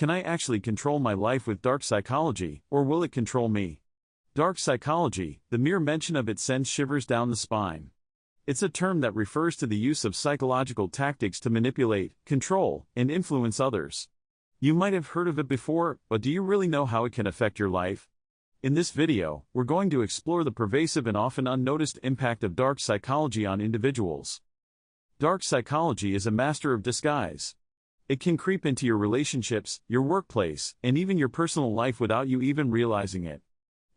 Can I actually control my life with dark psychology, or will it control me? Dark psychology, the mere mention of it sends shivers down the spine. It's a term that refers to the use of psychological tactics to manipulate, control, and influence others. You might have heard of it before, but do you really know how it can affect your life? In this video, we're going to explore the pervasive and often unnoticed impact of dark psychology on individuals. Dark psychology is a master of disguise. It can creep into your relationships, your workplace, and even your personal life without you even realizing it.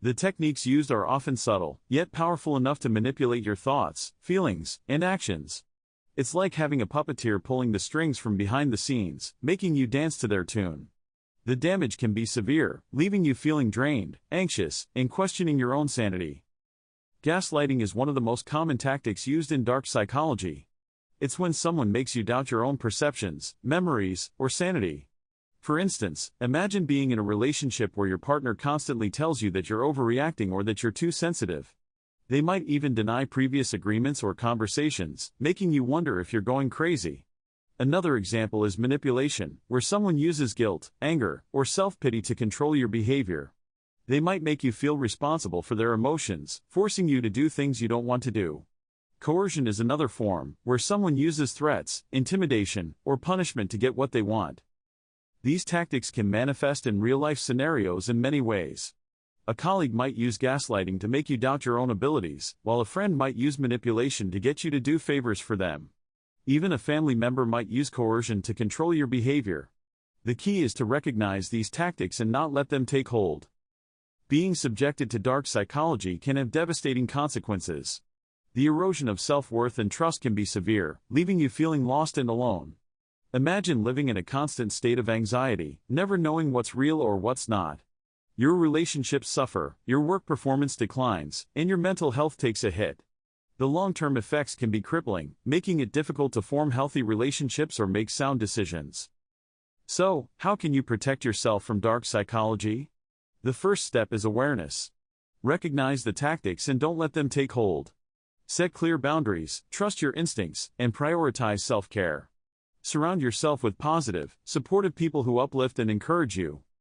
The techniques used are often subtle, yet powerful enough to manipulate your thoughts, feelings, and actions. It's like having a puppeteer pulling the strings from behind the scenes, making you dance to their tune. The damage can be severe, leaving you feeling drained, anxious, and questioning your own sanity. Gaslighting is one of the most common tactics used in dark psychology. It's when someone makes you doubt your own perceptions, memories, or sanity. For instance, imagine being in a relationship where your partner constantly tells you that you're overreacting or that you're too sensitive. They might even deny previous agreements or conversations, making you wonder if you're going crazy. Another example is manipulation, where someone uses guilt, anger, or self-pity to control your behavior. They might make you feel responsible for their emotions, forcing you to do things you don't want to do. Coercion is another form, where someone uses threats, intimidation, or punishment to get what they want. These tactics can manifest in real-life scenarios in many ways. A colleague might use gaslighting to make you doubt your own abilities, while a friend might use manipulation to get you to do favors for them. Even a family member might use coercion to control your behavior. The key is to recognize these tactics and not let them take hold. Being subjected to dark psychology can have devastating consequences. The erosion of self-worth and trust can be severe, leaving you feeling lost and alone. Imagine living in a constant state of anxiety, never knowing what's real or what's not. Your relationships suffer, your work performance declines, and your mental health takes a hit. The long-term effects can be crippling, making it difficult to form healthy relationships or make sound decisions. So, how can you protect yourself from dark psychology? The first step is awareness. Recognize the tactics and don't let them take hold. Set clear boundaries, trust your instincts, and prioritize self-care. Surround yourself with positive, supportive people who uplift and encourage you.